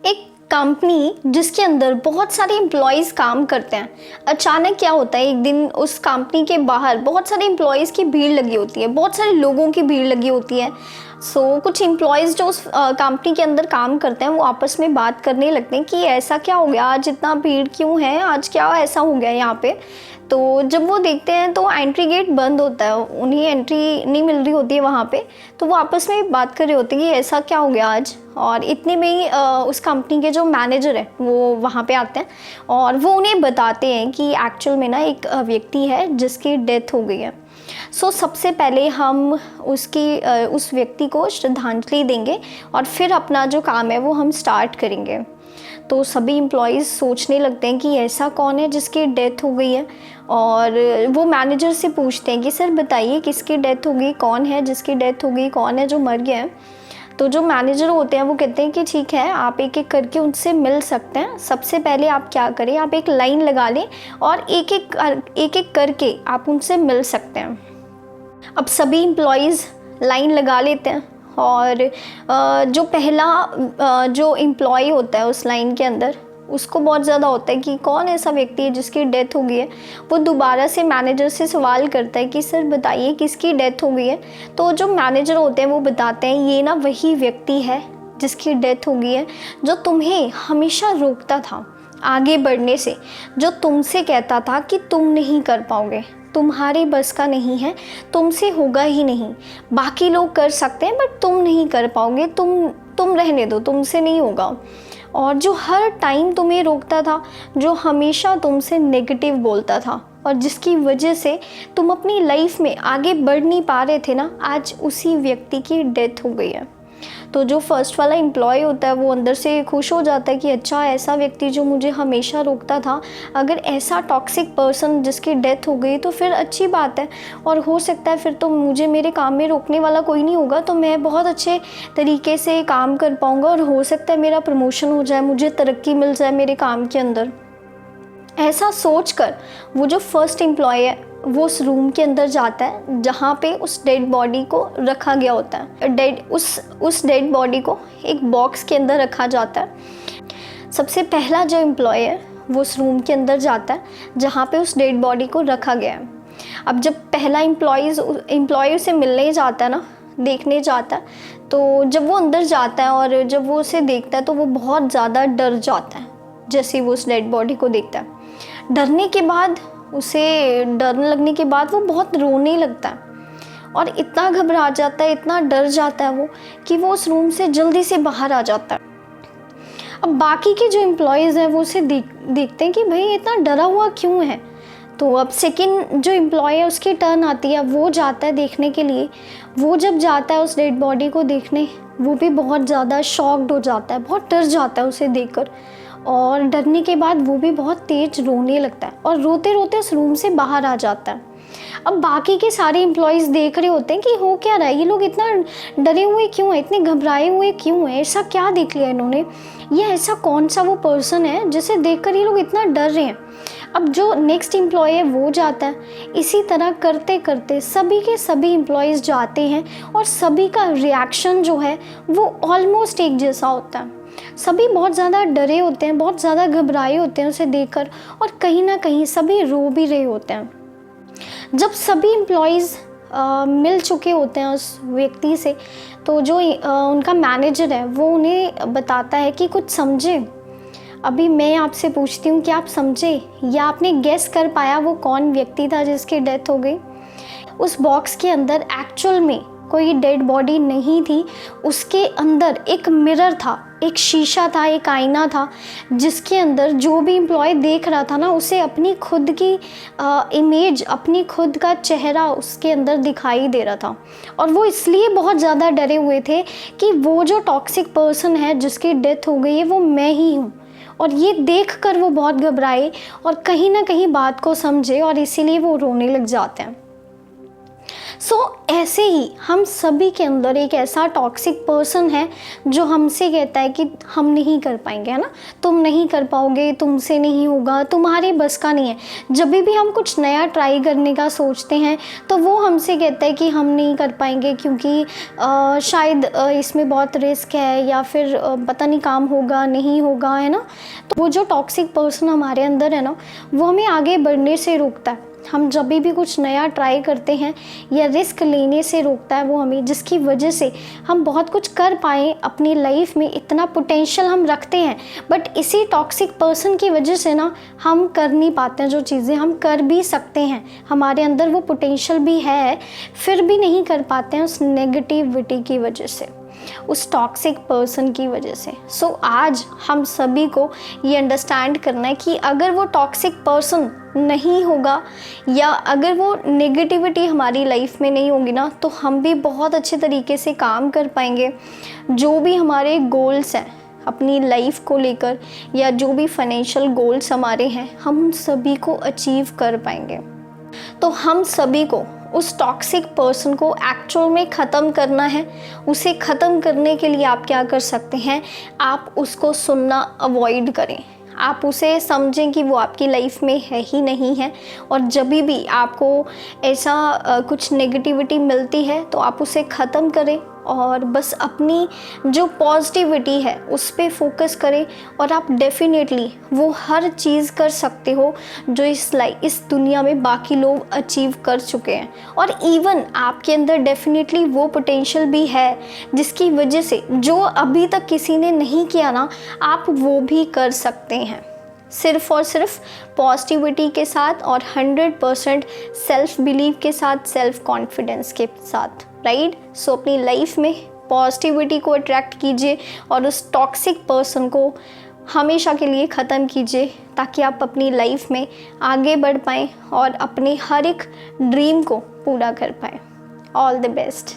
एक कंपनी जिसके अंदर बहुत सारे एम्प्लॉयज़ काम करते हैं, अचानक क्या होता है, एक दिन उस कंपनी के बाहर बहुत सारे एम्प्लॉयज़ की भीड़ लगी होती है, बहुत सारे लोगों की भीड़ लगी होती है। कुछ एम्प्लॉयज़ जो उस कंपनी के अंदर काम करते हैं वो आपस में बात करने लगते हैं कि ऐसा क्या हो गया, आज इतना भीड़ क्यों है, आज क्या ऐसा हो गया यहाँ पे। तो जब वो देखते हैं तो एंट्री गेट बंद होता है, उन्हें एंट्री नहीं मिल रही होती है वहाँ पे। तो वो आपस में बात कर रहे होते हैं कि ऐसा क्या हो गया आज। और इतने में ही उस कंपनी के जो मैनेजर है वो वहाँ पे आते हैं और वो उन्हें बताते हैं कि एक्चुअल में ना एक व्यक्ति है जिसकी डेथ हो गई है। सबसे पहले हम उस व्यक्ति को श्रद्धांजलि देंगे और फिर अपना जो काम है वो हम स्टार्ट करेंगे। तो सभी एम्प्लॉयज़ सोचने लगते हैं कि ऐसा कौन है जिसकी डेथ हो गई है, और वो मैनेजर से पूछते हैं कि सर बताइए किसकी डेथ हो गई, कौन है जिसकी डेथ हो गई, कौन है जो मर गया है। तो जो मैनेजर होते हैं वो कहते हैं कि ठीक है, आप एक एक करके उनसे मिल सकते हैं। सबसे पहले आप क्या करें, आप एक लाइन लगा लें और एक एक करके आप उनसे मिल सकते हैं। अब सभी एम्प्लॉयज़ लाइन लगा लेते हैं और जो पहला जो एम्प्लॉय होता है उस लाइन के अंदर, उसको बहुत ज़्यादा होता है कि कौन ऐसा व्यक्ति है जिसकी डेथ हो गई है। वो दोबारा से मैनेजर से सवाल करता है कि सर बताइए किसकी डेथ हो गई है। तो जो मैनेजर होते हैं वो बताते हैं ये ना वही व्यक्ति है जिसकी डेथ हो गई है, जो तुम्हें हमेशा रोकता था आगे बढ़ने से, जो तुमसे कहता था कि तुम नहीं कर पाओगे, तुम्हारे बस का नहीं है, तुमसे होगा ही नहीं, बाकी लोग कर सकते हैं बट तुम नहीं कर पाओगे, तुम रहने दो, तुमसे नहीं होगा। और जो हर टाइम तुम्हें रोकता था, जो हमेशा तुमसे नेगेटिव बोलता था और जिसकी वजह से तुम अपनी लाइफ में आगे बढ़ नहीं पा रहे थे ना, आज उसी व्यक्ति की डेथ हो गई है। तो जो फर्स्ट वाला एम्प्लॉय होता है वो अंदर से खुश हो जाता है कि अच्छा, ऐसा व्यक्ति जो मुझे हमेशा रोकता था, अगर ऐसा टॉक्सिक पर्सन जिसकी डेथ हो गई तो फिर अच्छी बात है, और हो सकता है फिर तो मुझे मेरे काम में रोकने वाला कोई नहीं होगा, तो मैं बहुत अच्छे तरीके से काम कर पाऊँगा और हो सकता है मेरा प्रमोशन हो जाए, मुझे तरक्की मिल जाए मेरे काम के अंदर। ऐसा सोचकर वो जो फर्स्ट एम्प्लॉय है वो उस रूम के अंदर जाता है जहाँ पे उस डेड बॉडी को रखा गया होता है। उस डेड बॉडी को एक बॉक्स के अंदर रखा जाता है। सबसे पहला जो एम्प्लॉय है वो उस रूम के अंदर जाता है जहाँ पे उस डेड बॉडी को रखा गया है। अब जब पहला एम्प्लॉय से मिलने जाता है ना, देखने जाता है, तो जब वो अंदर जाता है और जब वो उसे देखता है तो वो बहुत ज़्यादा डर जाता है। जैसे ही वो उस डेड बॉडी को देखता है, उसे डरने लगने के बाद वो बहुत रोने लगता है और इतना घबरा जाता है, इतना डर जाता है वो कि वो उस रूम से जल्दी से बाहर आ जाता है। अब बाकी के जो एम्प्लॉयज़ हैं वो उसे देखते हैं कि भाई इतना डरा हुआ क्यों है। तो अब सेकंड जो एम्प्लॉय है उसकी टर्न आती है, वो जाता है देखने के लिए। वो जब जाता है उस डेड बॉडी को देखने, वो भी बहुत ज़्यादा शॉक्ड हो जाता है, बहुत डर जाता है उसे देखकर, और डरने के बाद वो भी बहुत तेज रोने लगता है और रोते रोते उस रूम से बाहर आ जाता है। अब बाकी के सारे एम्प्लॉयज़ देख रहे होते हैं कि हो क्या रहा है, ये लोग इतना डरे हुए क्यों हैं, इतने घबराए हुए क्यों हैं, ऐसा क्या देख लिया इन्होंने, ये ऐसा कौन सा वो पर्सन है जिसे देखकर ये लोग इतना डर रहे हैं। अब जो नेक्स्ट एम्प्लॉय है वो जाता है। इसी तरह करते करते सभी के सभी एम्प्लॉयज़ जाते हैं और सभी का रिएक्शन जो है वो ऑलमोस्ट एक जैसा होता है। सभी बहुत ज़्यादा डरे होते हैं, बहुत ज़्यादा घबराए होते हैं उसे देखकर, और कहीं ना कहीं सभी रो भी रहे होते हैं। जब सभी एम्प्लॉयज़ मिल चुके होते हैं उस व्यक्ति से, तो जो उनका मैनेजर है वो उन्हें बताता है कि कुछ समझे। अभी मैं आपसे पूछती हूँ कि आप समझे या आपने गेस कर पाया वो कौन व्यक्ति था जिसकी डेथ हो गई। उस बॉक्स के अंदर एक्चुअल में कोई डेड बॉडी नहीं थी, उसके अंदर एक मिरर था, एक शीशा था, एक आईना था, जिसके अंदर जो भी एम्प्लॉय देख रहा था ना, उसे अपनी खुद की इमेज, अपनी खुद का चेहरा उसके अंदर दिखाई दे रहा था। और वो इसलिए बहुत ज़्यादा डरे हुए थे कि वो जो टॉक्सिक पर्सन है जिसकी डेथ हो गई है वो मैं ही हूँ, और ये देखकर वो बहुत घबराए और कहीं ना कहीं बात को समझे और इसीलिए वो रोने लग जाते हैं। सो ऐसे ही हम सभी के अंदर एक ऐसा टॉक्सिक पर्सन है जो हमसे कहता है कि हम नहीं कर पाएंगे, है ना, तुम नहीं कर पाओगे, तुमसे नहीं होगा, तुम्हारी बस का नहीं है। जब भी हम कुछ नया ट्राई करने का सोचते हैं तो वो हमसे कहता है कि हम नहीं कर पाएंगे क्योंकि शायद इसमें बहुत रिस्क है, या फिर पता नहीं काम होगा नहीं होगा, है ना। तो वो जो टॉक्सिक पर्सन हमारे अंदर है ना, वो हमें आगे बढ़ने से रोकता है। हम जब भी कुछ नया ट्राई करते हैं या रिस्क लेने से रोकता है वो हमें, जिसकी वजह से हम बहुत कुछ कर पाएँ अपनी लाइफ में, इतना पोटेंशियल हम रखते हैं, बट इसी टॉक्सिक पर्सन की वजह से ना हम कर नहीं पाते हैं जो चीज़ें हम कर भी सकते हैं। हमारे अंदर वो पोटेंशियल भी है, फिर भी नहीं कर पाते हैं उस नेगेटिविटी की वजह से, उस टॉक्सिक पर्सन की वजह से। सो आज हम सभी को ये अंडरस्टैंड करना है कि अगर वो टॉक्सिक पर्सन नहीं होगा या अगर वो नेगेटिविटी हमारी लाइफ में नहीं होगी ना, तो हम भी बहुत अच्छे तरीके से काम कर पाएंगे। जो भी हमारे गोल्स हैं अपनी लाइफ को लेकर, या जो भी फाइनेंशियल गोल्स हमारे हैं, हम उन सभी को अचीव कर पाएंगे। तो हम सभी को उस टॉक्सिक पर्सन को एक्चुअल में ख़त्म करना है। उसे ख़त्म करने के लिए आप क्या कर सकते हैं, आप उसको सुनना अवॉइड करें। आप उसे समझें कि वो आपकी लाइफ में है ही नहीं है, और जब भी आपको ऐसा कुछ नेगेटिविटी मिलती है तो आप उसे ख़त्म करें और बस अपनी जो पॉजिटिविटी है उस पे फोकस करें, और आप डेफिनेटली वो हर चीज़ कर सकते हो जो इस दुनिया में बाकी लोग अचीव कर चुके हैं। और इवन आपके अंदर डेफिनेटली वो पोटेंशियल भी है जिसकी वजह से जो अभी तक किसी ने नहीं किया ना, आप वो भी कर सकते हैं, सिर्फ और सिर्फ पॉजिटिविटी के साथ और 100% सेल्फ बिलीव के साथ, सेल्फ कॉन्फिडेंस के साथ, राइट। सो अपनी लाइफ में पॉजिटिविटी को अट्रैक्ट कीजिए और उस टॉक्सिक पर्सन को हमेशा के लिए ख़त्म कीजिए, ताकि आप अपनी लाइफ में आगे बढ़ पाएँ और अपने हर एक ड्रीम को पूरा कर पाएँ। All the best.